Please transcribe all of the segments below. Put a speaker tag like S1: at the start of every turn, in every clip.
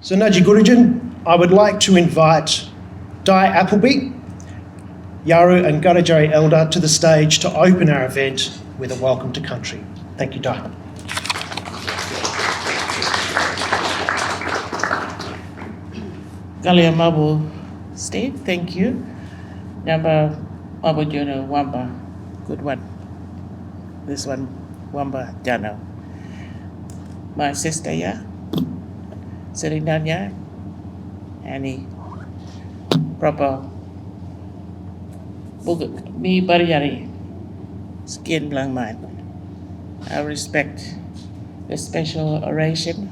S1: So Naji Gurijan, I would like to invite Di Appleby, Yaru and Gurudjari Elder to the stage to open our event with a welcome to country. Thank you, Di.
S2: Galia Mabu, Steve, thank you. Number Mabu Jono Wamba, good one. This one, Wamba Jano. My sister, yeah. Serindanya, Annie, proper. Me Bariyari, skin blank man. I respect the special oration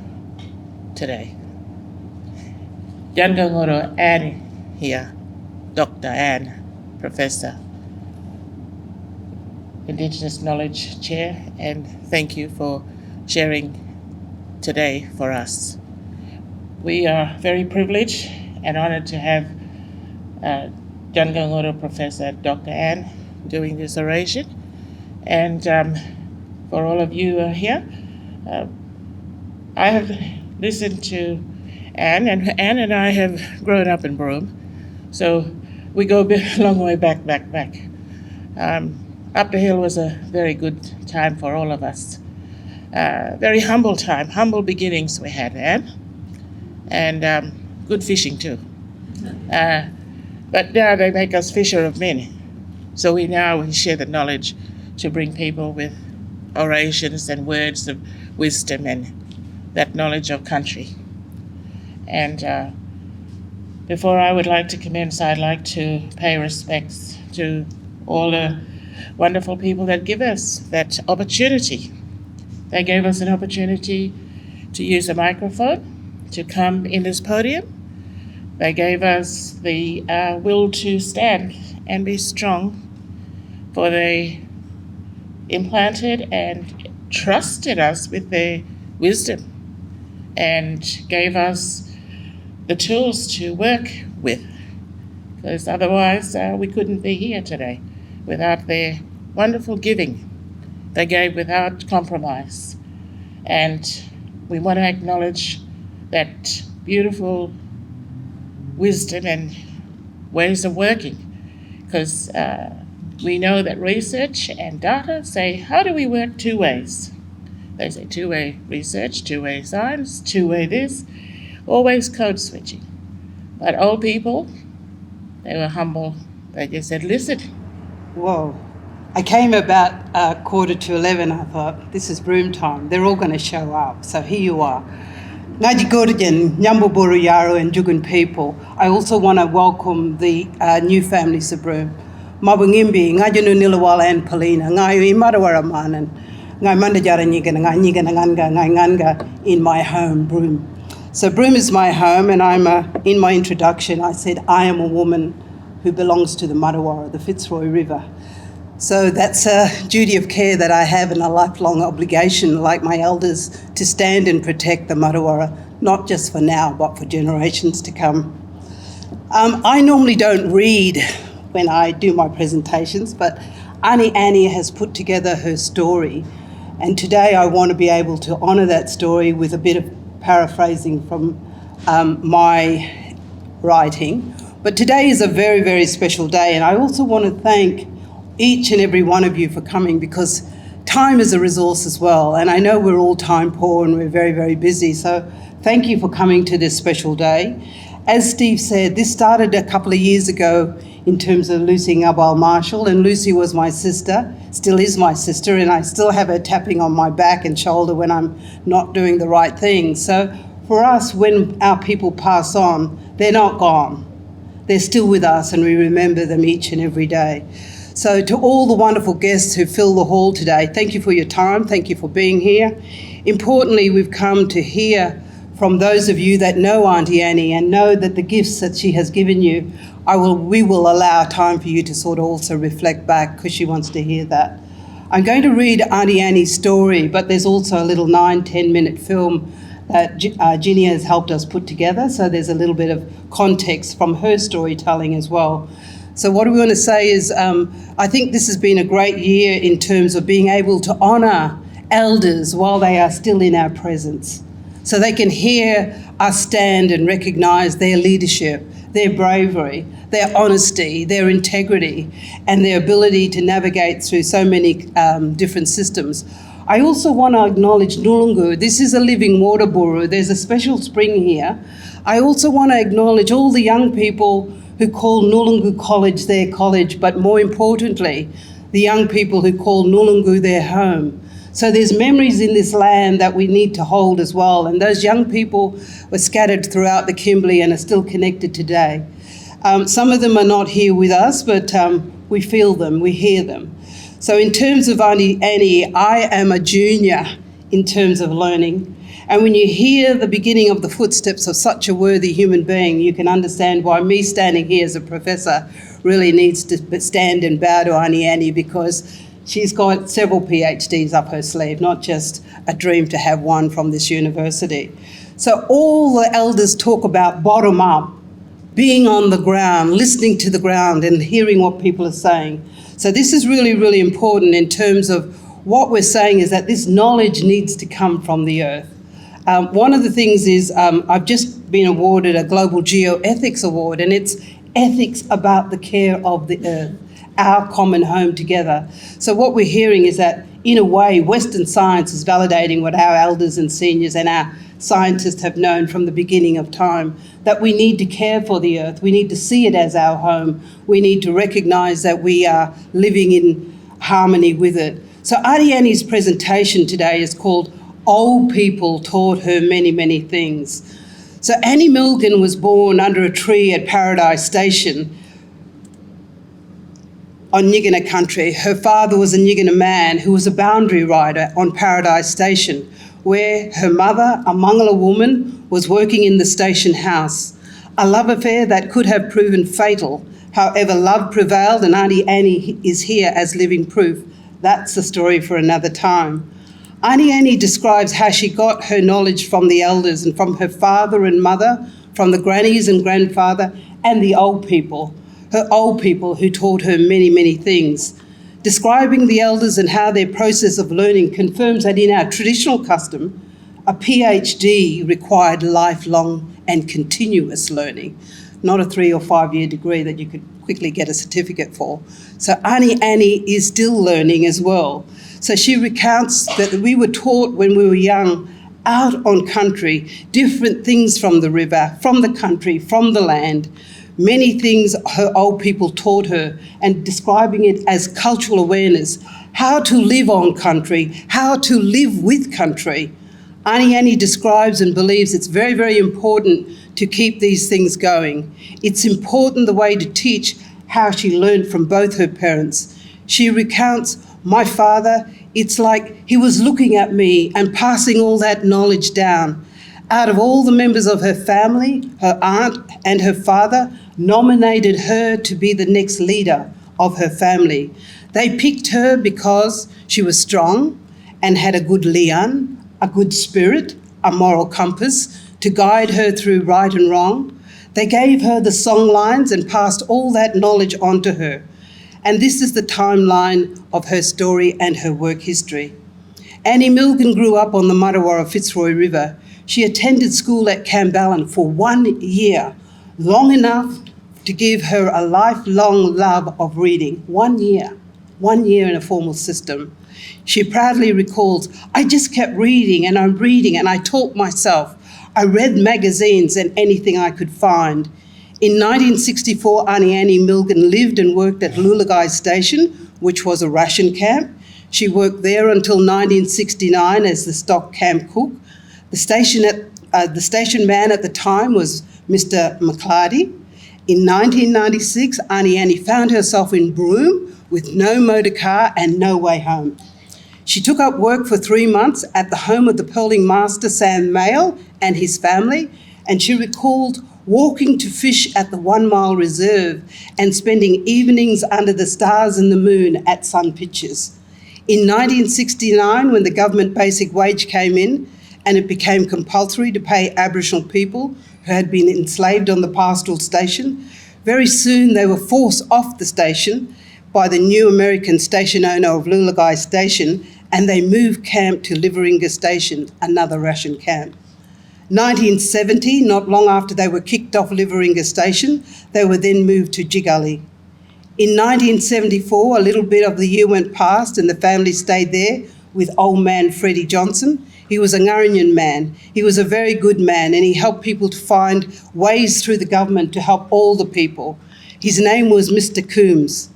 S2: today. Jangangoro Anne here, Dr. Anne, Professor, Indigenous Knowledge Chair, and thank you for sharing today for us. We are very privileged and honoured to have Jangangoro Professor Dr. Anne doing this oration. And for all of you here, I have listened to Anne, and Anne and I have grown up in Broome, so we go a long way back. Up the hill was a very good time for all of us. Very humble time, humble beginnings we had, Anne, and good fishing too. But now they make us fisher of men, so we share the knowledge to bring people with orations and words of wisdom and that knowledge of country. And before I would like to commence, I'd like to pay respects to all the wonderful people that give us that opportunity. They gave us an opportunity to use a microphone, to come in this podium. They gave us the will to stand and be strong, for they implanted and trusted us with their wisdom and gave us the tools to work with, because otherwise we couldn't be here today without their wonderful giving. They gave without compromise, and we want to acknowledge that beautiful wisdom and ways of working, because we know that research and data say, how do we work two ways? They say two-way research, two-way science, two-way this, always code switching. But old people, they were humble. They just said, listen.
S3: Whoa. I came about 11:15. I thought, this is Broome time. They're all going to show up. So here you are. Ngaji Gurijan, Nyambuburu Yaro and Jugun people. I also want to welcome the new families of Broome. Mabungimbi, Ngajunu Nilawala and Paulina, Ngayu Imarawaraman, Ngai Mandajara Nyigan, Ngai Nyigan, Ngai Nganga in my home, Broome. So Broome is my home, and in my introduction I said I am a woman who belongs to the Marawara, the Fitzroy River. So that's a duty of care that I have, and a lifelong obligation, like my elders, to stand and protect the Marawara, not just for now, but for generations to come. I normally don't read when I do my presentations, but Annie has put together her story, and today I want to be able to honour that story with a bit of paraphrasing from my writing. But today is a very, very special day, and I also want to thank each and every one of you for coming, because time is a resource as well, and I know we're all time poor and we're very, very busy, so thank you for coming to this special day. As Steve said, this started a couple of years ago in terms of Lucy Ngarbal Marshall, and Lucy was my sister, still is my sister, and I still have her tapping on my back and shoulder when I'm not doing the right thing. So for us, when our people pass on, they're not gone. They're still with us, and we remember them each and every day. So to all the wonderful guests who fill the hall today, thank you for your time, thank you for being here. Importantly, we've come to hear from those of you that know Auntie Annie and know that the gifts that she has given you, we will allow time for you to sort of also reflect back, because she wants to hear that. I'm going to read Auntie Annie's story, but there's also a little 9-10 minute film that Ginny has helped us put together, so there's a little bit of context from her storytelling as well. So what we want to say is I think this has been a great year in terms of being able to honour elders while they are still in our presence. so they can hear us stand and recognise their leadership, their bravery, their honesty, their integrity, and their ability to navigate through so many different systems. I also want to acknowledge Nulungu. This is a living water buru. There's a special spring here. I also want to acknowledge all the young people who call Nulungu College their college, but more importantly, the young people who call Nulungu their home. So there's memories in this land that we need to hold as well. And those young people were scattered throughout the Kimberley and are still connected today. Some of them are not here with us, but we feel them, we hear them. So in terms of Auntie Annie, I am a junior in terms of learning. And when you hear the beginning of the footsteps of such a worthy human being, you can understand why me standing here as a professor really needs to stand and bow to Auntie Annie, because she's got several PhDs up her sleeve, not just a dream to have one from this university. So all the elders talk about bottom up, being on the ground, listening to the ground and hearing what people are saying. So this is really, really important in terms of what we're saying is that this knowledge needs to come from the earth. One of the things is I've just been awarded a Global Geoethics Award, and it's ethics about the care of the earth, our common home together. So what we're hearing is that, in a way, Western science is validating what our elders and seniors and our scientists have known from the beginning of time, that we need to care for the earth, we need to see it as our home, we need to recognise that we are living in harmony with it. So Auntie Annie's presentation today is called Old People Taught Her Many, Many Things. So Annie Milgan was born under a tree at Paradise Station on Nyigina country. Her father was a Nyigina man who was a boundary rider on Paradise Station, where her mother, a Mangala woman, was working in the station house. A love affair that could have proven fatal. However, love prevailed, and Auntie Annie is here as living proof. That's a story for another time. Auntie Annie describes how she got her knowledge from the elders and from her father and mother, from the grannies and grandfather, and the old people, her old people who taught her many, many things. Describing the elders and how their process of learning confirms that in our traditional custom, a PhD required lifelong and continuous learning, not a 3 or 5 year degree that you could quickly get a certificate for. So Auntie Annie is still learning as well. So she recounts that we were taught when we were young, out on country, different things from the river, from the country, from the land. Many things her old people taught her, and describing it as cultural awareness, how to live on country, how to live with country. Auntie Annie describes and believes it's very, very important to keep these things going. It's important the way to teach how she learned from both her parents. She recounts, my father, it's like he was looking at me and passing all that knowledge down. Out of all the members of her family, her aunt and her father nominated her to be the next leader of her family. They picked her because she was strong and had a good lian, a good spirit, a moral compass to guide her through right and wrong. They gave her the song lines and passed all that knowledge on to her. And this is the timeline of her story and her work history. Annie Milgan grew up on the Marawarra Fitzroy River. She attended school at Camballan for 1 year, long enough to give her a lifelong love of reading. 1 year in a formal system. She proudly recalls, I just kept reading and I taught myself. I read magazines and anything I could find. In 1964, Auntie Annie Milgan lived and worked at Lulagai Station, which was a ration camp. She worked there until 1969 as the stock camp cook. The station man at the time was Mr. McClarty. In 1996, Auntie Annie found herself in Broome with no motor car and no way home. She took up work for 3 months at the home of the pearling master Sam Mayle and his family, and she recalled walking to fish at the 1 Mile Reserve and spending evenings under the stars and the moon at sun pitches. In 1969, when the government basic wage came in and it became compulsory to pay Aboriginal people who had been enslaved on the pastoral station, very soon they were forced off the station by the new American station owner of Lulagai Station, and they moved camp to Liveringa Station, another ration camp. 1970, not long after they were kicked off Liveringa Station, they were then moved to Jigully. In 1974, a little bit of the year went past and the family stayed there with old man Freddie Johnson. He was a Ngurrindjan man. He was a very good man and he helped people to find ways through the government to help all the people. His name was Mr. Coombs.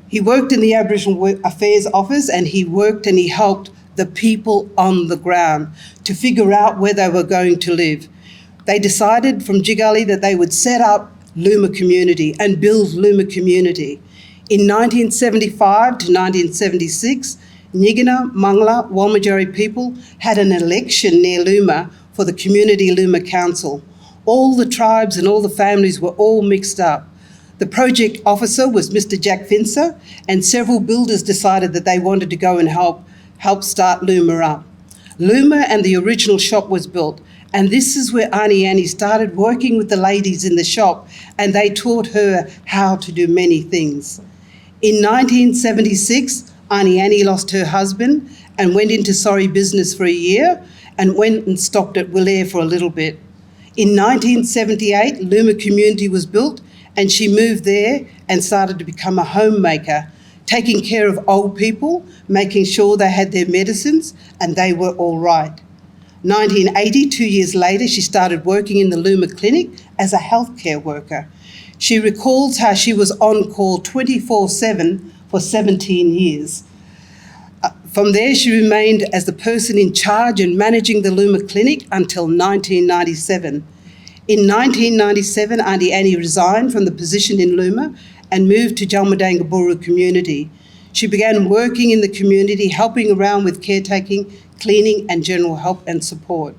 S3: He worked in the Aboriginal Affairs Office and he worked and he helped the people on the ground to figure out where they were going to live. They decided from Jigully that they would set up Luma Community and build Luma Community. In 1975 to 1976, Nyigina, Mangla, Walmatjarri people had an election near Luma for the Community Luma Council. All the tribes and all the families were all mixed up. The project officer was Mr. Jack Finser, and several builders decided that they wanted to go and help start Luma up. Luma and the original shop was built, and this is where Auntie Annie started working with the ladies in the shop, and they taught her how to do many things. In 1976, Auntie Annie lost her husband and went into sorry business for a year and went and stopped at Willair for a little bit. In 1978, Luma Community was built and she moved there and started to become a homemaker, taking care of old people, making sure they had their medicines and they were all right. 1980, 2 years later, she started working in the Luma Clinic as a healthcare worker. She recalls how she was on call 24/7 for 17 years. From there, she remained as the person in charge and managing the Luma Clinic until 1997. In 1997, Auntie Annie resigned from the position in Luma and moved to Jalmadangaburu community. She began working in the community, helping around with caretaking, cleaning and general help and support.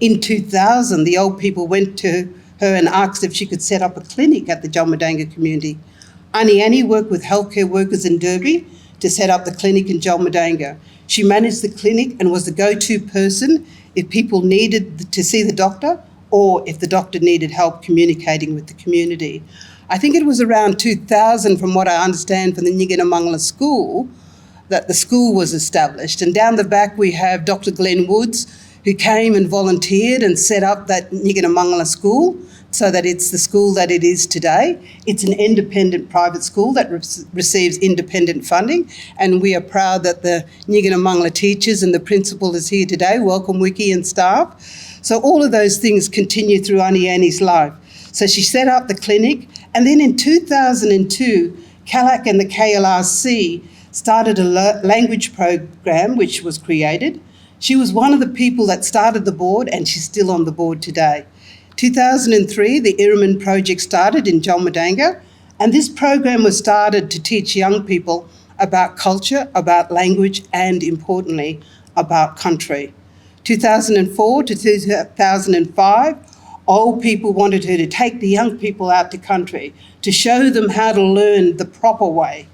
S3: In 2000, the old people went to her and asked if she could set up a clinic at the Jalmadanga community. Auntie Annie worked with healthcare workers in Derby to set up the clinic in Jalmadanga. She managed the clinic and was the go-to person if people needed to see the doctor or if the doctor needed help communicating with the community. I think it was around 2000, from what I understand from the Nyinginamangla school, that the school was established. And down the back we have Dr. Glenn Woods, who came and volunteered and set up that Nyinginamangla school so that it's the school that it is today. It's an independent private school that receives independent funding, and we are proud that the Nyinginamangla teachers and the principal is here today. Welcome, Wiki and staff. So all of those things continue through Auntie Annie's life. So she set up the clinic, and then in 2002, CALAC and the KLRC started a language program which was created. She was one of the people that started the board, and she's still on the board today. 2003, the Iraman project started in Jalmadanga, and this program was started to teach young people about culture, about language, and importantly, about country. 2004 to 2005, old people wanted her to take the young people out to country to show them how to learn the proper way.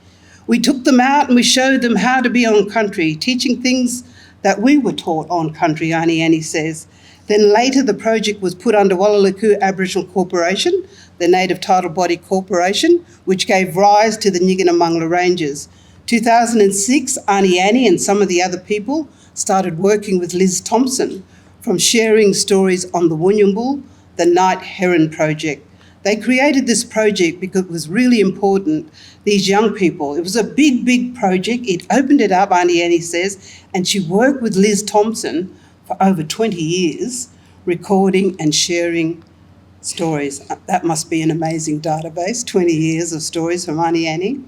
S3: We took them out and we showed them how to be on country, teaching things that we were taught on country, Auntie Annie says. Then later the project was put under Wallalakoo Aboriginal Corporation, the Native Title Body Corporation, which gave rise to the Nyinginamangla Rangers. 2006, Auntie Annie and some of the other people started working with Liz Thompson from sharing stories on the Wunyumbul, the Night Heron Project. They created this project because it was really important, these young people. It was a big, big project. It opened it up, Auntie Annie says, and she worked with Liz Thompson for over 20 years, recording and sharing stories. That must be an amazing database, 20 years of stories from Auntie Annie.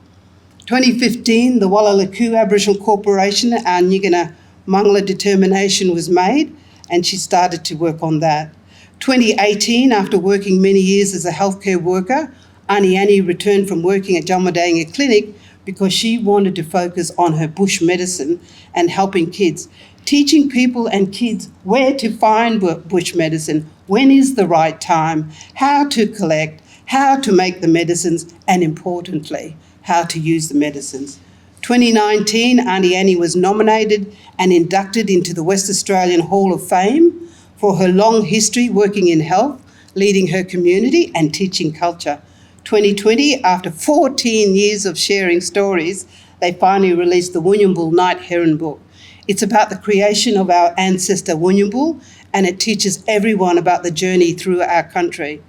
S3: 2015, the Wallalakoo Aboriginal Corporation, our Nyinginamangla determination was made, and she started to work on that. 2018, after working many years as a healthcare worker, Auntie Annie returned from working at Jalmadanga Clinic because she wanted to focus on her bush medicine and helping kids, teaching people and kids where to find bush medicine, when is the right time, how to collect, how to make the medicines, and importantly, how to use the medicines. 2019, Auntie Annie was nominated and inducted into the West Australian Hall of Fame for her long history working in health, leading her community and teaching culture. 2020, after 14 years of sharing stories, they finally released the Wunyumbul Night Heron book. It's about the creation of our ancestor Wunyambul, and it teaches everyone about the journey through our country.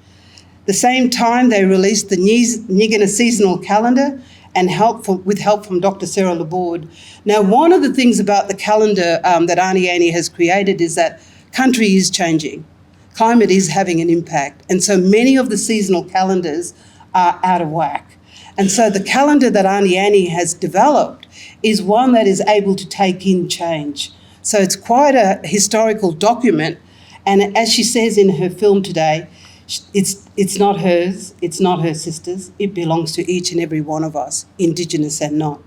S3: The same time, they released the Nyigina seasonal calendar and with help from Dr. Sarah Laborde. Now, one of the things about the calendar that Aunty Annie has created is that country is changing. Climate is having an impact. And so many of the seasonal calendars are out of whack. And so the calendar that Aunty Annie has developed is one that is able to take in change. So it's quite a historical document. And as she says in her film today, it's not hers, it's not her sister's, it belongs to each and every one of us, Indigenous and not.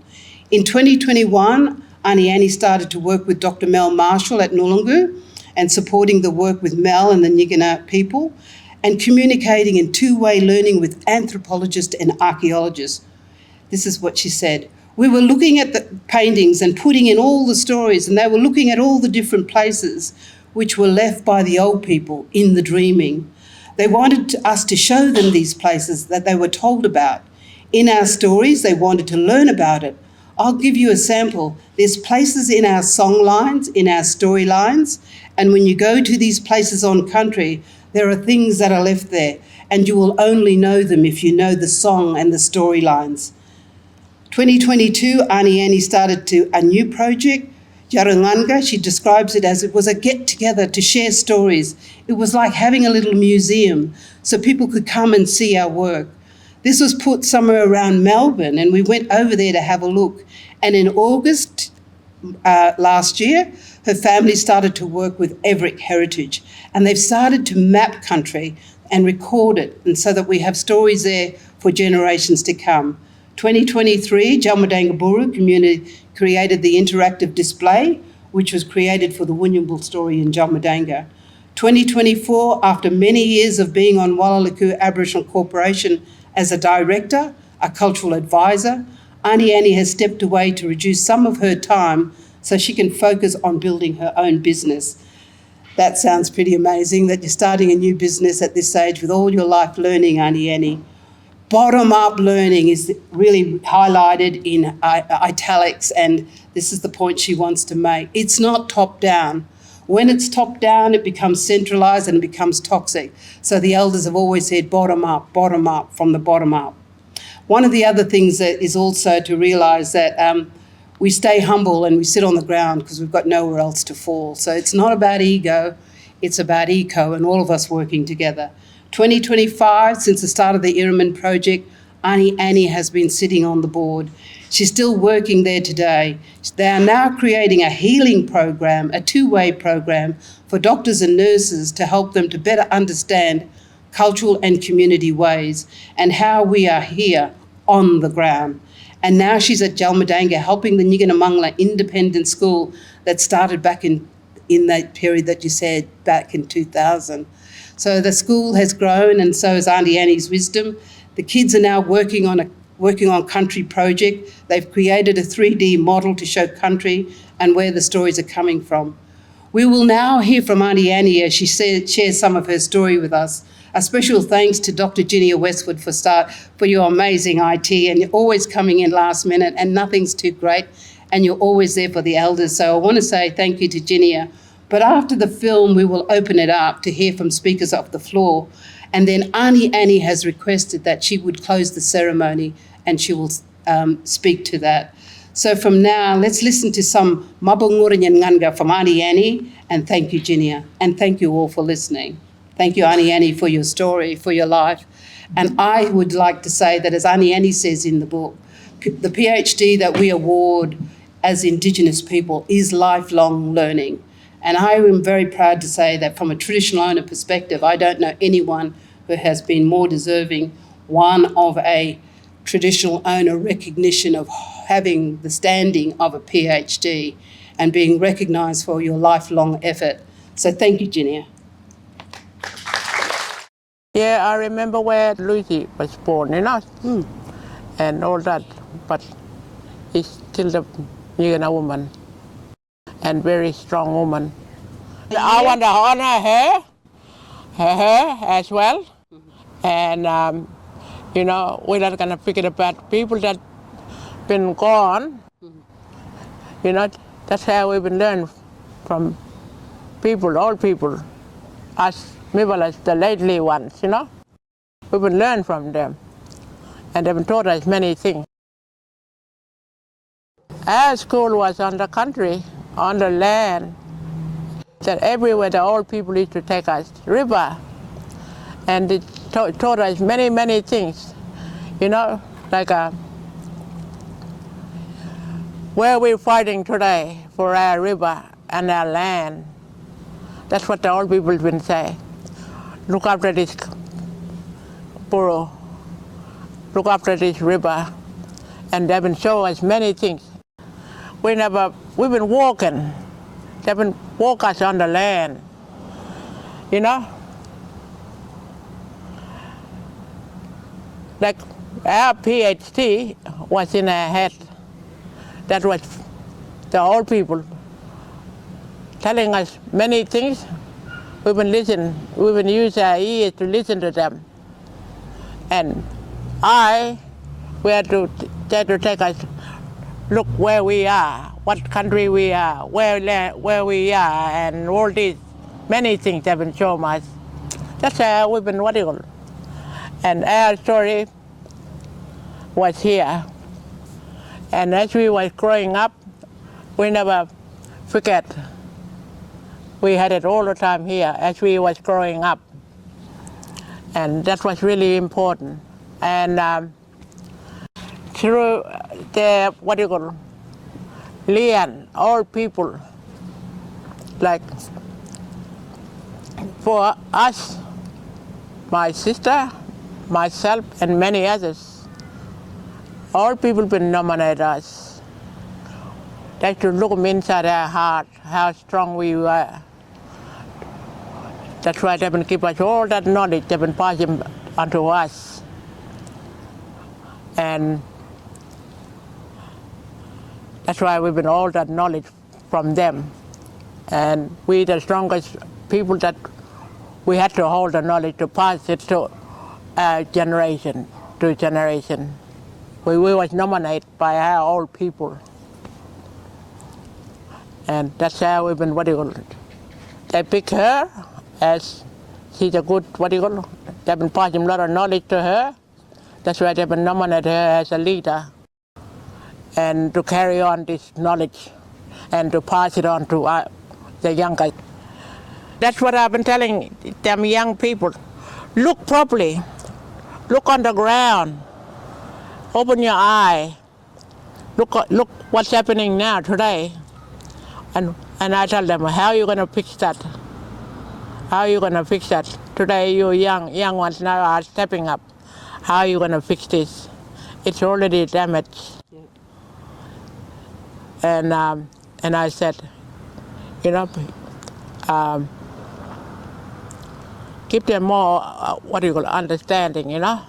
S3: In 2021, Aunty Annie started to work with Dr. Mel Marshall at Nulungu and supporting the work with Mel and the Nyigina people and communicating in two-way learning with anthropologists and archaeologists. This is what she said. We were looking at the paintings and putting in all the stories, and they were looking at all the different places which were left by the old people in the dreaming. They wanted us to show them these places that they were told about. In our stories, they wanted to learn about it. I'll give you a sample. There's places in our song lines, in our story lines, and when you go to these places on country, there are things that are left there, and you will only know them if you know the song and the storylines. 2022, Aunty Annie started a new project, Yarunganga. She describes it as it was a get-together to share stories. It was like having a little museum so people could come and see our work. This was put somewhere around Melbourne, and we went over there to have a look. And in August last year, her family started to work with Everick Heritage, and they've started to map country and record it, and so that we have stories there for generations to come. 2023, Jalmadanga Buru community created the interactive display, which was created for the Wunyambul story in Jalmadanga. 2024, after many years of being on Wallalukku Aboriginal Corporation as a director, a cultural advisor, Aunty Annie has stepped away to reduce some of her time so she can focus on building her own business. That sounds pretty amazing that you're starting a new business at this stage with all your life learning, Aunty Annie. Bottom-up learning is really highlighted in italics, and this is the point she wants to make. It's not top-down. When it's top-down, it becomes centralised and it becomes toxic. So the elders have always said bottom-up, from the bottom up. One of the other things that is also to realise that we stay humble and we sit on the ground because we've got nowhere else to fall. So it's not about ego, it's about eco and all of us working together. 2025, since the start of the Irriman project, Aunty Annie has been sitting on the board. She's still working there today. They are now creating a healing program, a two-way program for doctors and nurses to help them to better understand cultural and community ways and how we are here on the ground. And now she's at Jalmadanga helping the Nyigina Independent School that started back in that period that you said, back in 2000. So the school has grown, and so has Aunty Annie's wisdom. The kids are now working on country project. They've created a 3D model to show country and where the stories are coming from. We will now hear from Aunty Annie as she shares some of her story with us. A special thanks to Dr. Ginia Westwood for your amazing IT, and you're always coming in last minute and nothing's too great, and you're always there for the elders. So I want to say thank you to Ginia. But after the film, we will open it up to hear from speakers off the floor. And then Aunty Annie has requested that she would close the ceremony and she will speak to that. So from now, let's listen to some Mabungurin Nganga from Aunty Annie, and thank you, Ginia, and thank you all for listening. Thank you, Aunty Annie, for your story, for your life. And I would like to say that, as Aunty Annie says in the book, the PhD that we award as Indigenous people is lifelong learning. And I am very proud to say that from a traditional owner perspective, I don't know anyone who has been more deserving, one, of a traditional owner recognition of having the standing of a PhD and being recognised for your lifelong effort. So thank you, Ginia.
S4: Yeah, I remember where Lucy was born, and all that, but she's still a Nyigina woman and very strong woman. Yeah. I want to honor her as well. And, we're not going to forget about people that been gone. They That's how we've been learned from people, old people, us Mivalas, the lately ones, you know. We've been learned from them, and they've been taught us many things. Our school was on the country, on the land, that everywhere the old people used to take us, river, and it taught us many, many things, you know, like where we're fighting today for our river and our land. That's what the old people have been saying. Look after this borough, look after this river, and they've been showing us many things. We've been walking, they've been walking us on the land, you know. Like our PhD was in our head. That was the old people telling us many things. We've been listening, we've been using our ears to listen to them. And we had to take us, look where we are, what country we are, where we are, and all these many things have been shown us. That's how we've been watching. And our story was here. And as we were growing up, we never forget. We had it all the time here as we was growing up. And that was really important. And through the, Lian, old people, like for us, my sister, myself, and many others, all people been nominate us. They have to look inside our heart, how strong we were. That's why they've been keep us all that knowledge, they've been passing onto us. And that's why we've been all that knowledge from them. And we the strongest people that we had to hold the knowledge to pass it to generation to generation. We was nominated by our old people. And that's how we've been, they pick her as she's a good, they've been passing a lot of knowledge to her. That's why they've been nominated her as a leader and to carry on this knowledge and to pass it on to the younger. That's what I've been telling them young people. Look properly, look on the ground, open your eye, look what's happening now today. And I tell them, how are you going to fix that? How are you going to fix that? Today you young ones now are stepping up. How are you going to fix this? It's already damaged. And I said, give them more, understanding, Yeah.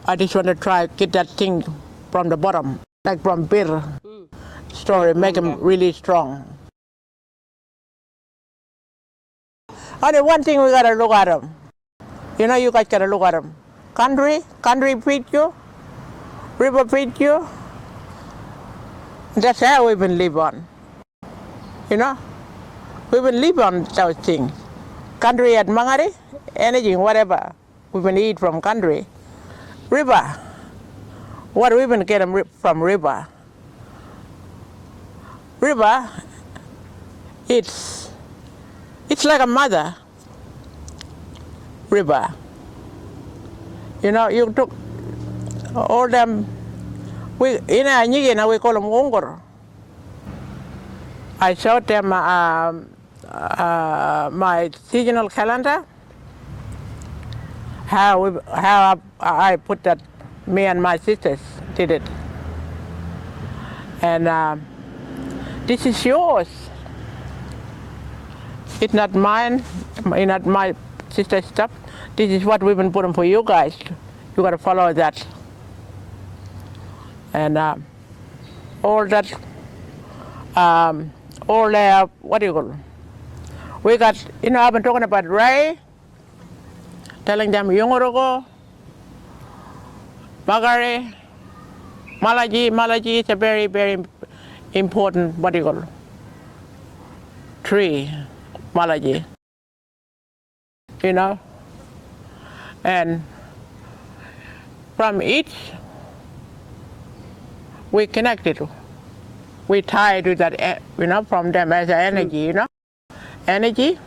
S4: I just want to try get that thing from the bottom, like from bitter story, make them really strong. Only one thing we got to look at them. You guys got to look at them. Country feed you, river feed you. That's how we've been live on. We've been live on those things. Country at Mangari, anything, whatever. We've been eat from country. River, what we've been getting from river. River, it's like a mother. River. You took all them. We call them wongor. I showed them my seasonal calendar. How I put that. Me and my sisters did it. And this is yours. It's not mine. It's not my sister's stuff. This is what we've been putting for you guys. You got to follow that. And all that, all their, we got, I've been talking about Ray, telling them Yungorogo, Magari, Malaji is a very, very important, what do you call, tree, Malaji, you know, and from each we connected, we tied to that, you know, from them as an energy, you know, energy,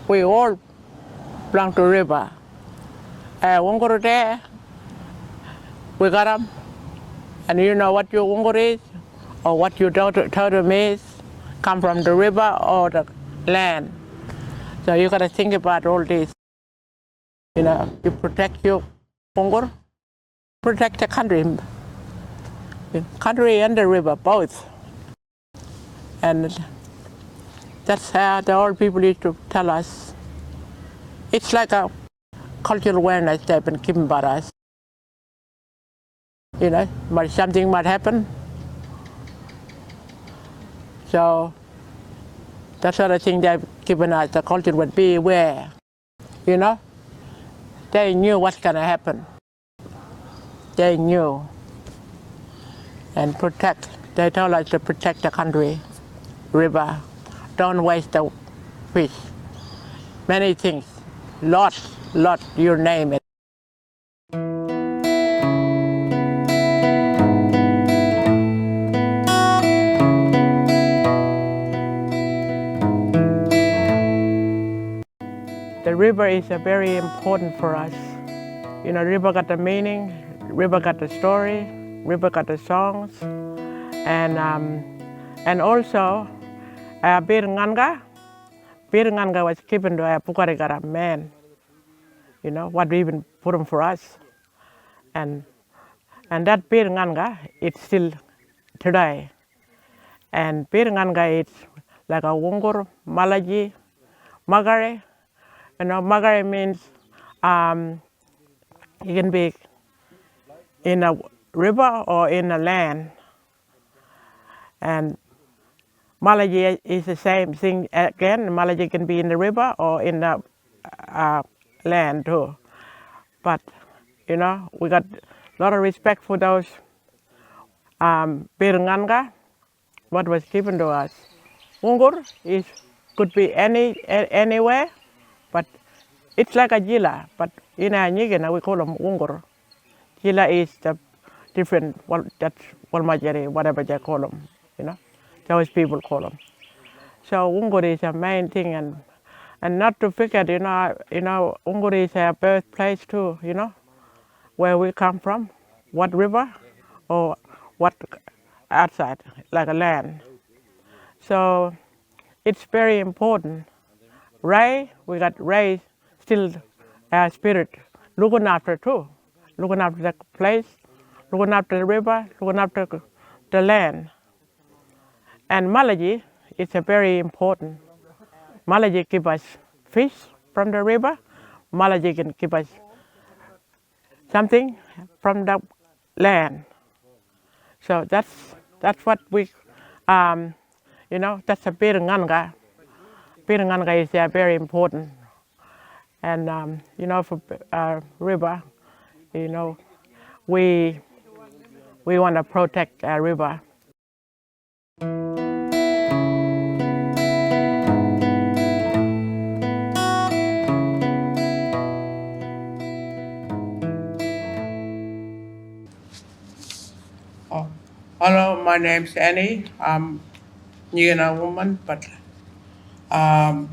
S4: we all belong to river. Wunguru there, we got them, and you know what your wunguru is, or what your totem is, come from the river or the land. So you gotta think about all this. You know, you protect your wunguru, protect the country and the river, both. And that's how the old people used to tell us. It's like a cultural awareness they've been given by us. You know, but something might happen. So that's sort of thing they've given us, the culture would be aware. You know, they knew what's gonna happen. They knew. And protect, they told us to protect the country, river, don't waste the fish. Many things, lots, you name it. The river is very important for us. You know, river got the meaning, river got the story, river got the songs, and also Bir Nganga was given to a Pukarigara man. You know, what we even put him for us. And that Bir Nganga, it's still today. And Bir Nganga is like a Wungur, Malaji, Magare. You know, Magare means you can be in a river or in a land. And Malaji is the same thing again. Malaji can be in the river or in the land too. But, you know, we got a lot of respect for those Birnganga, what was given to us. Wungur could be anywhere, but it's like a jila, but in our Nigana we call them Wungur. Jila is the different, that's Walmajari, whatever they call them, you know, those people call them. So Wungur is a main thing, and not to forget, you know, Wungur is our birthplace too, you know, where we come from, what river or what outside, like a land. So it's very important. Ray, we got Ray, still our spirit, looking after too, looking after the place, looking after the river, looking after the land. And Malaji is a very important. Malaji give us fish from the river. Malaji can give us something from the land. So that's what we, you know, that's a Birnganga. Birnganga is very important. And, you know, for river, you know, we want to protect our river.
S5: Hello, my name's Annie. I'm Nulungu woman, but I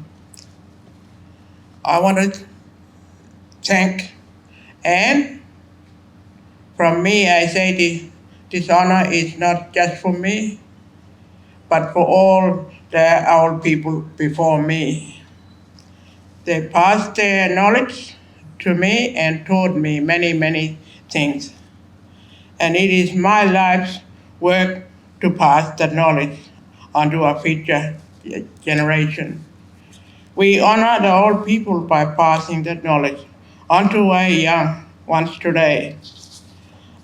S5: want to thank Anne. From me, I say this honor is not just for me, but for all our people before me. They passed their knowledge to me and taught me many, many things. And it is my life's work to pass that knowledge on to our future generation. We honor the old people by passing that knowledge on to our young ones today.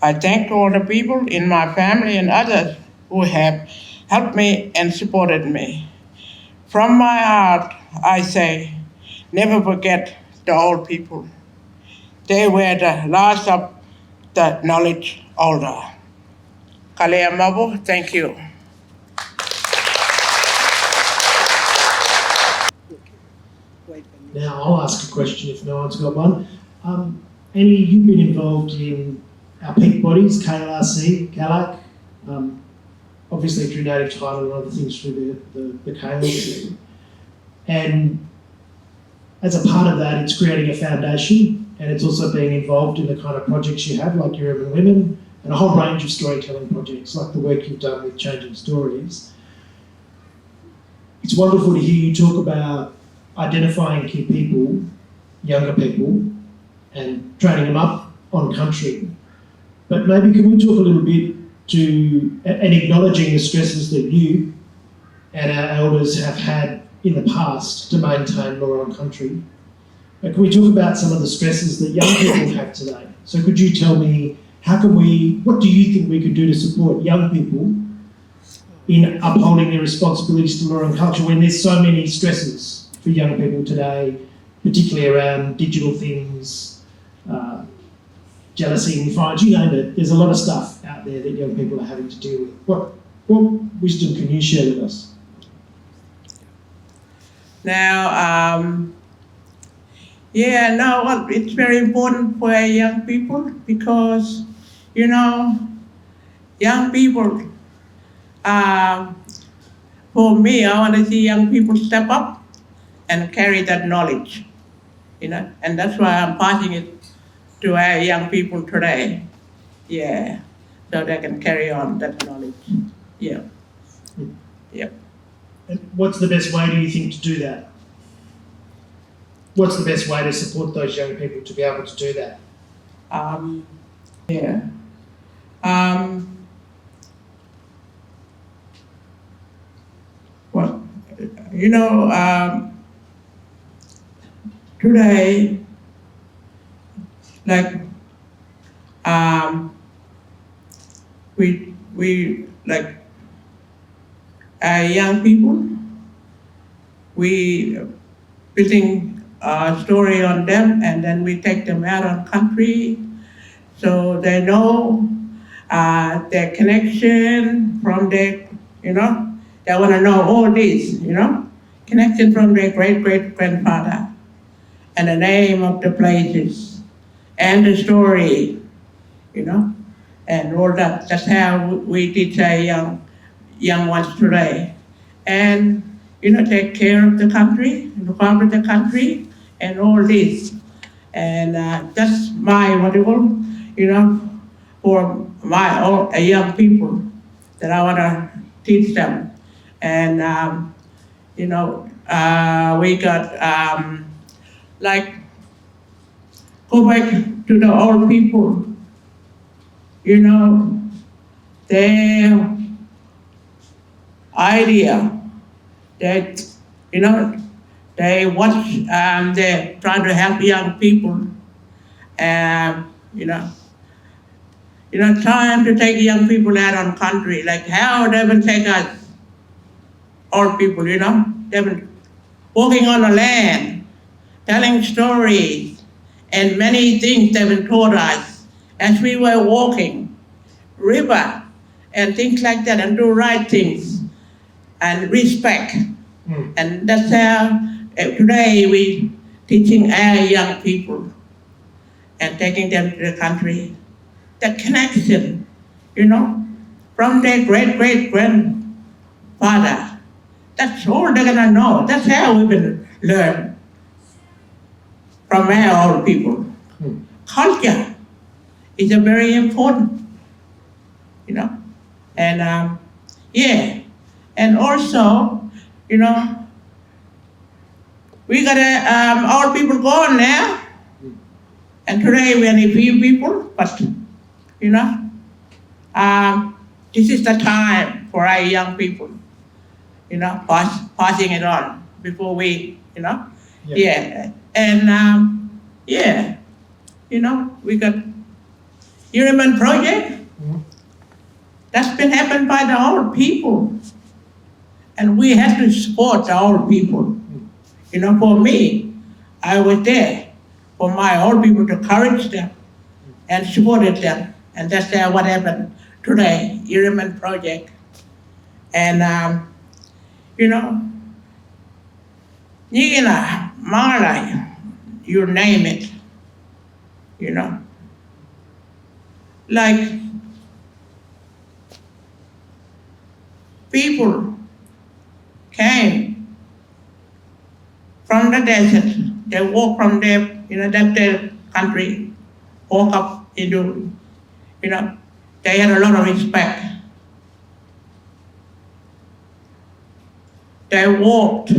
S5: I thank all the people in my family and others who have helped me and supported me. From my heart, I say, never forget the old people. They were the last of the knowledge older. Kalea Mabu, thank you.
S1: Now I'll ask a question if no one's got one. Annie, you've been involved in our peak bodies, KLRC, KALAC, obviously through native title and other things through the KLRC. And as a part of that, it's creating a foundation, and it's also being involved in the kind of projects you have, like Your Urban Women, and a whole range of storytelling projects, like the work you've done with Changing Stories. It's wonderful to hear you talk about identifying key people, younger people, and training them up on country. But maybe can we talk a little bit and acknowledging the stresses that you and our elders have had in the past to maintain law on country. But can we talk about some of the stresses that young people have today? So could you tell me, what do you think we could do to support young people in upholding their responsibilities to law and culture when there's so many stresses for young people today, particularly around digital things, jealousy and defiance, you name it. There's a lot of stuff out there that young people are having to deal with. What wisdom can you share with us?
S5: Now, it's very important for young people because, young people, for me, I want to see young people step up and carry that knowledge, and that's why I'm passing it to our young people today, so they can carry on that knowledge,
S1: And what's the best way, do you think, to do that? What's the best way to support those young people to be able to do that?
S5: Today, like, we like young people, we building a story on them, and then we take them out on country, so they know their connection from their, they want to know all this, connection from their great-great-grandfather, and the name of the places, and the story, and all that. That's how we teach our young ones today. And, take care of the country, look after the country, and all this. And that's my model, for my young people that I want to teach them. And, we got, go back to the old people, their idea that, they watch, they're trying to help young people, trying to take young people out on country, like how they will take us, old people, they've been walking on the land, telling stories, and many things they've been taught us as we were walking, river, and things like that, and do right things, and respect. And that's how today we teaching our young people and taking them to the country. The connection, from their great-great-grandfather. That's all they're gonna know. That's how we will learn from our old people. Culture is a very important, and and also, we got old people gone now, and today we only few people, but this is the time for our young people, passing it on before we, and we got Human Project. That's been happened by the old people, and we have to support the old people. For me, I was there for my old people to encourage them and supported them, and that's what happened today, Human Project. And, Malay, you name it, like people came from the desert, they walk from their, left their country, walk up into, they had a lot of respect. They walked.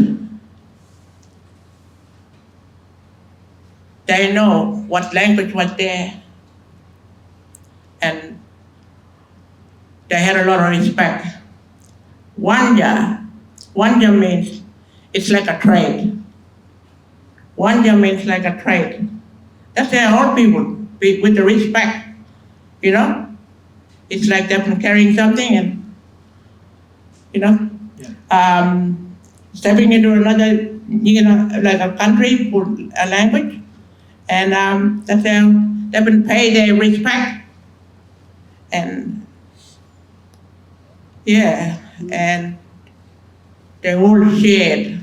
S5: They know what language was there. And they had a lot of respect. Wanja means it's like a trade. Wanja means like a trade. That's their old people with the respect, It's like they've been carrying something and, stepping into another, like a country for a language. And that's how they've been paid their respect. And and they all shared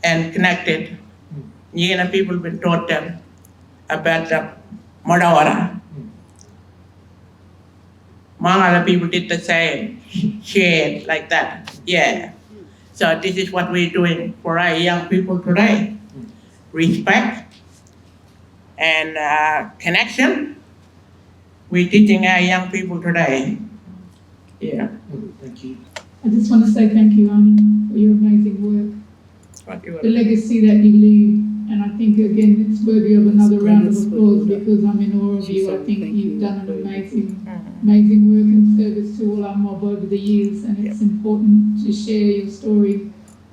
S5: and connected. People been taught them about the Madawara. Mangala people did the same, shared like that. So this is what we're doing for our young people today. Respect and connection. We're teaching our young people today.
S1: Thank you.
S6: I just want to say thank you, Ani, for your amazing work, the legacy that you leave, and I think again it's worthy of another round of applause because I'm in awe of you. I think you've done an amazing work and service to all our mob over the years, and it's important to share your story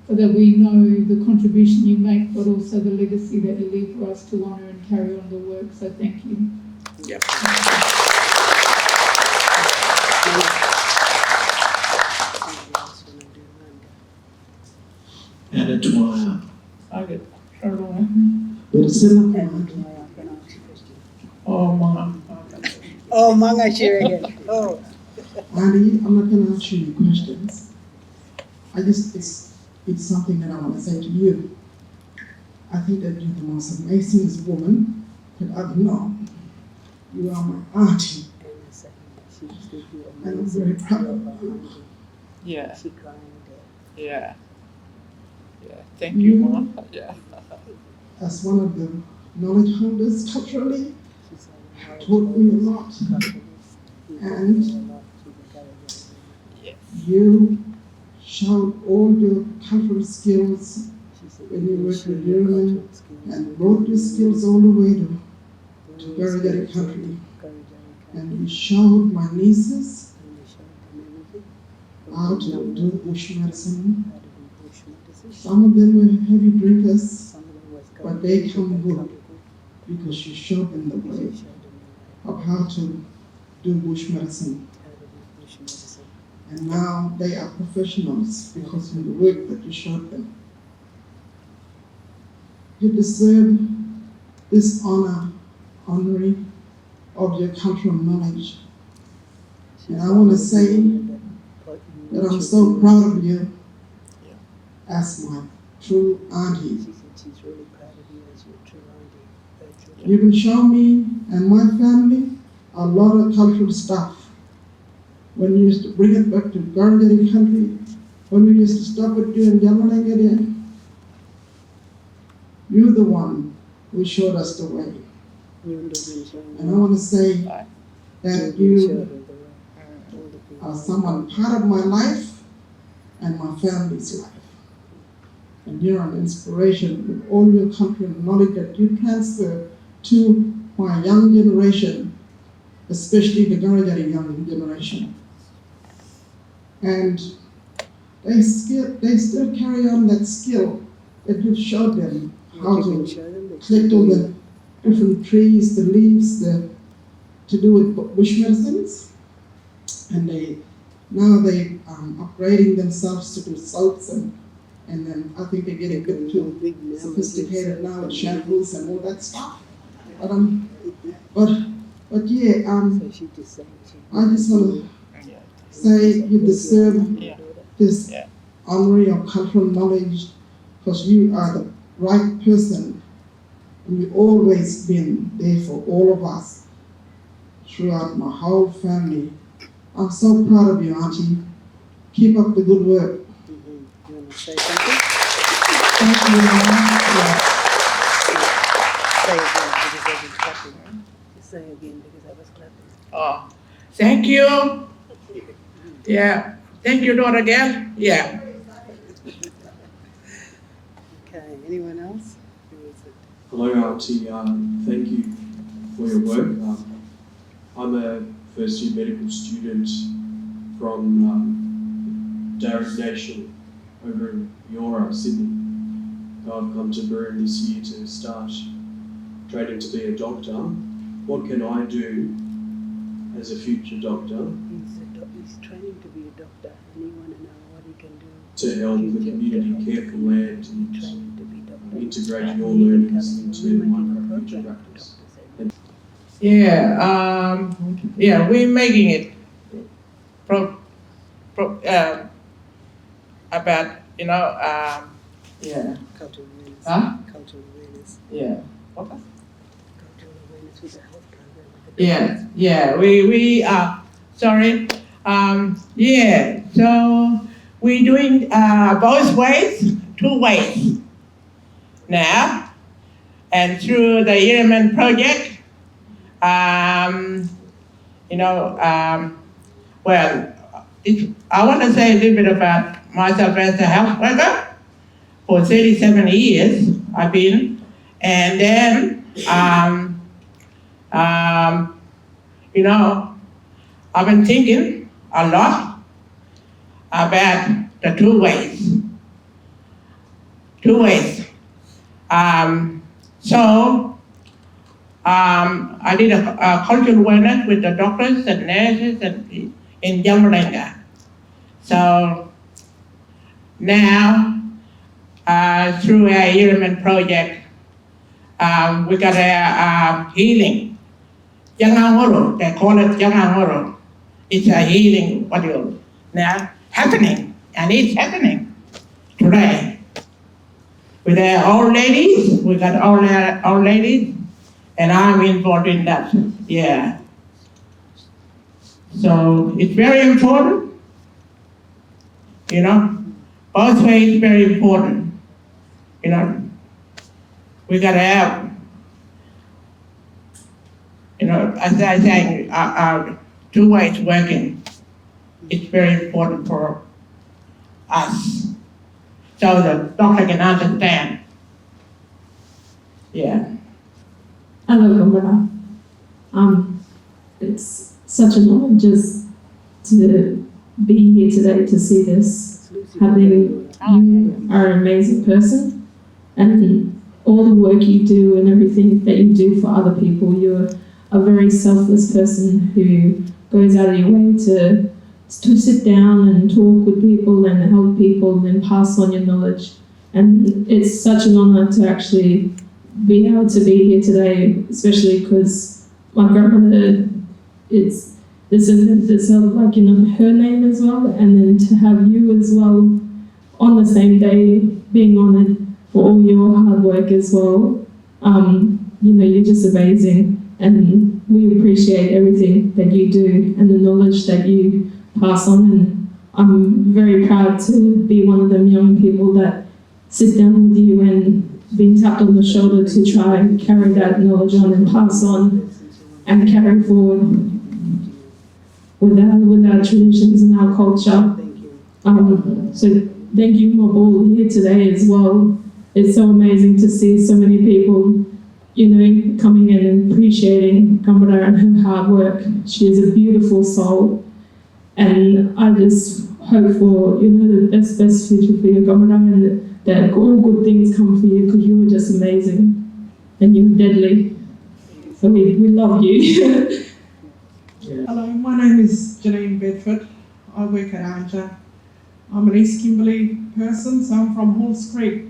S6: so that we know the contribution you make, but also the legacy that you leave for us to honour and carry on the work. So thank you.
S1: And a Dwyer.
S3: Oh, Manga Sheridan. Oh.
S7: Andy, I'm not going to ask you any questions. It's something that I want to say to you. I think that you're the most amazing woman that I've known. You are my auntie. And I'm very proud of you.
S5: Thank you, Mom.
S7: As one of the knowledge holders culturally, taught me a lot. And you showed all your cultural skills when you worked with Ireland and brought your skills all the way to Garagari country. And you showed my nieces how to do bush medicine. Some of them were heavy drinkers, but they come good because you showed them the way of how to do bush medicine. And now they are professionals because of the work that you showed them. You deserve this honoring of your cultural knowledge. And I want to say that I'm so proud of you as my true auntie. You can show me and my family a lot of cultural stuff. When you used to bring it back to Garagari country, when we used to stop with you in Yamalangere, you're the one who showed us the way. And I want to say that you are someone part of my life and my family's life. And you're an inspiration with all your country and knowledge that you transfer to my young generation, especially the Garagari young generation. And they still carry on that skill that you showed them, how to collect all the different trees, the leaves, to do with bush medicines. And now they upgrading themselves to do soaps and then I think they're getting a bit too sophisticated now with shampoos and all that stuff. But yeah, I just want to say you deserve this honoring of cultural knowledge for because you are the right person, and you've always been there for all of us throughout my whole family. I'm so proud of you, Auntie. Keep up the good work.
S3: You want to say something?
S5: Thank you, Mama.
S3: Say again because I was clapping. Just say again because I was clapping.
S5: Oh, thank you. Yeah, thank you, daughter girl. Yeah.
S3: Okay, anyone else? Who is it?
S8: Hello, Auntie. Thank you for your work. I'm a first-year medical student from Darug Nation over in Eora, Sydney. I've come to Broome this year to start training to be a doctor. What can I do as a future doctor
S3: He's training to be a doctor, and you want to know what he can do
S8: to help the community care for land and
S3: training to be doctor.
S8: integrate your learnings into my future practice?
S5: Yeah, we're making it about, yeah.
S3: Cultural awareness.
S5: Huh?
S3: Cultural awareness.
S5: Yeah.
S3: Cultural awareness with the health program. With the
S5: Yeah, we are, sorry. Yeah, so we're doing both ways, 2 ways now. And through the Yearman project, well, I want to say a little bit about myself as a health worker. For 37 years I've been, and then, I've been thinking a lot about the 2 ways. 2 ways. I did a cultural awareness with the doctors and nurses and in Jamaica. So now, through our Yearman project, we got a healing. Yangangoro, they call it Yangangoro. It's a healing now happening, and it's happening today. With our old ladies, we got all our old ladies, and I'm involved in that. Yeah. So it's very important, both ways very important. We gotta have, as I say, our 2 ways working. It's very important for us, so the doctor can understand. Yeah.
S9: Hello, Gombrana. It's such an honor just to be here today to see this happening. You are an amazing person, and all the work you do and everything that you do for other people, you're a very selfless person who goes out of your way to sit down and talk with people and help people and pass on your knowledge. And it's such an honor to actually be able to be here today, especially because my grandmother there's like her name as well, and then to have you as well on the same day being honoured for all your hard work as well. You're just amazing, and we appreciate everything that you do and the knowledge that you pass on, and I'm very proud to be one of them young people that sit down with you and being tapped on the shoulder to try and carry that knowledge on and pass on and carry forward with our traditions and our culture. So thank you for all here today as well. It's so amazing to see so many people, coming in and appreciating Gambara and her hard work. She is a beautiful soul, and I just hope for the best future for you, Gambara, and that all good things come for you, because you were just amazing and you're deadly. So we love you.
S10: Hello, my name is Janine Bedford. I work at ARNJA. I'm an East Kimberley person, so I'm from Halls Creek.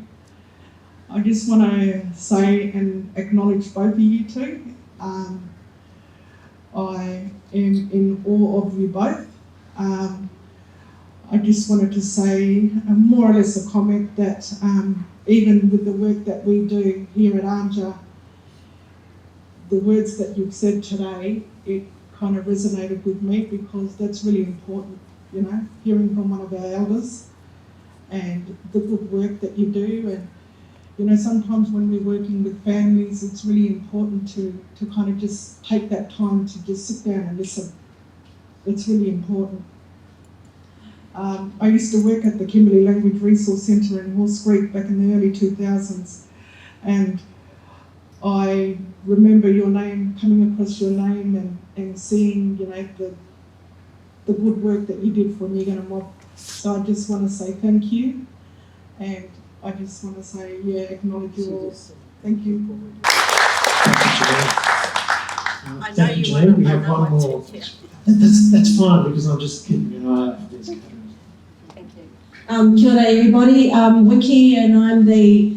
S10: I just want to say and acknowledge both of you two. I am in awe of you both. I just wanted to say more or less a comment that even with the work that we do here at ANJA, the words that you've said today, it kind of resonated with me because that's really important, you know, hearing from one of our elders and the good work that you do. And, you know, sometimes when we're working with families, it's really important to kind of just take that time to just sit down and listen. It's really important. I used to work at the Kimberley Language Resource Centre in Horse Creek back in the early 2000s, and I remember your name, coming across your name and seeing, you know, the good work that you did for Nyigana Mob. So I just want to say thank you, and I just want to say, yeah, acknowledge you all. Thank you.
S1: Thank you, Janine. We have one more. That's fine because I'm just keeping an eye out for these categories.
S11: Kia ora everybody, Wiki, and I'm the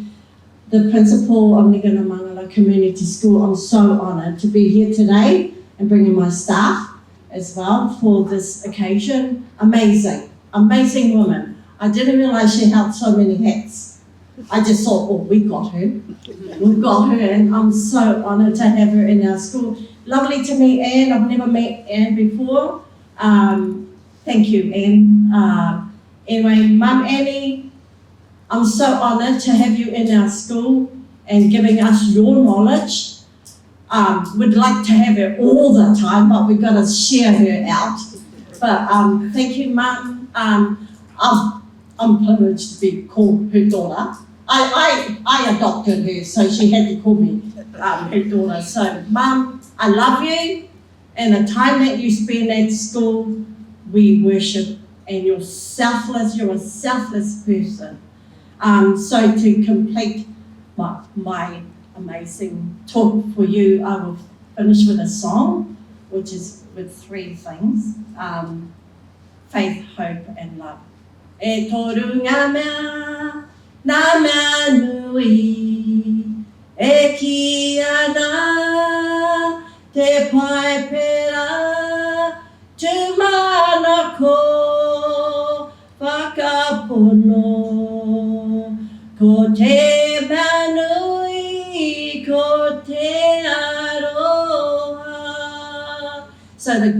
S11: principal of Nyigana Mangala Community School. I'm so honoured to be here today and bringing my staff as well for this occasion. Amazing, amazing woman. I didn't realise she held so many hats. I just thought, oh, we got her. We've got her, and I'm so honoured to have her in our school. Lovely to meet Anne. I've never met Anne before. Thank you, Anne. Anyway, Mum Annie, I'm so honoured to have you in our school and giving us your knowledge. We'd like to have her all the time, but we've got to share her out. But thank you, Mum. I'm privileged to be called her daughter. I adopted her, so she had to call me her daughter. So, Mum, I love you, and the time that you spend at school, we worship, and you're a selfless person. So to complete my amazing talk for you, I will finish with a song, which is with three things, faith, hope, and love. E toru ngā mea, nā mea nui, e ki ana, te pai pera, tu mana ko, whakapono, ko te mea nui, ko te aroha. So the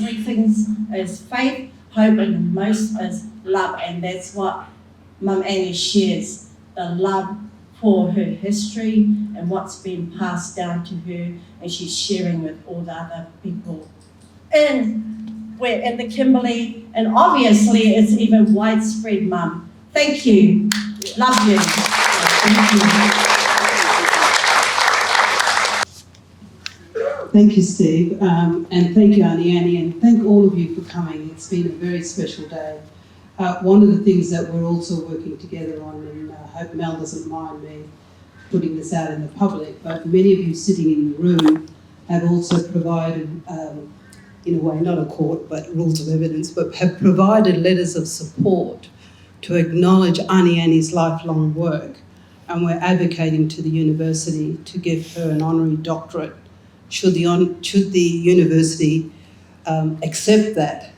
S11: three things is faith, hope, and most is love, and that's what Mum Annie shares, the love for her history and what's been passed down to her, and she's sharing with all the other people. And we're in the Kimberley, and obviously it's even widespread, Mum. Thank you. Love you. Thank you.
S3: Thank you, Steve, and thank you, Auntie Annie, and thank all of you for coming. It's been a very special day. One of the things that we're also working together on, and I hope Mel doesn't mind me putting this out in the public, but many of you sitting in the room have also provided, in a way, not a court, but rules of evidence, but have provided letters of support to acknowledge Auntie Annie's lifelong work, and we're advocating to the university to give her an honorary doctorate. Should the university accept that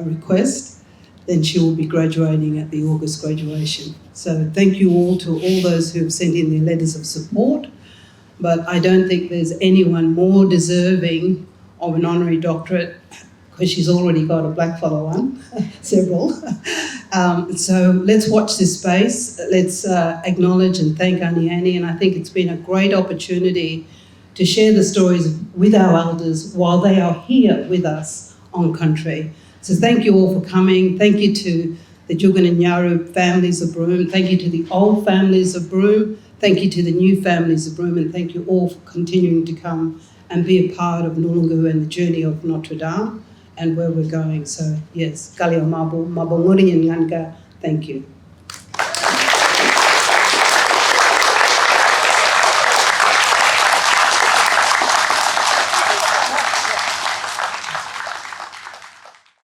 S3: request, then she will be graduating at the August graduation. So thank you all to all those who have sent in their letters of support, but I don't think there's anyone more deserving of an honorary doctorate, because she's already got a blackfellow one, several. So let's watch this space. Let's acknowledge and thank Auntie Annie, and I think it's been a great opportunity to share the stories with our elders while they are here with us on country. So thank you all for coming. Thank you to the Jugan and Yaru families of Broome. Thank you to the old families of Broome. Thank you to the new families of Broome, and thank you all for continuing to come and be a part of Nulungu and the journey of Notre and where we're going. So yes, Kalia Mabu, Mabonguri and Nganka, thank you.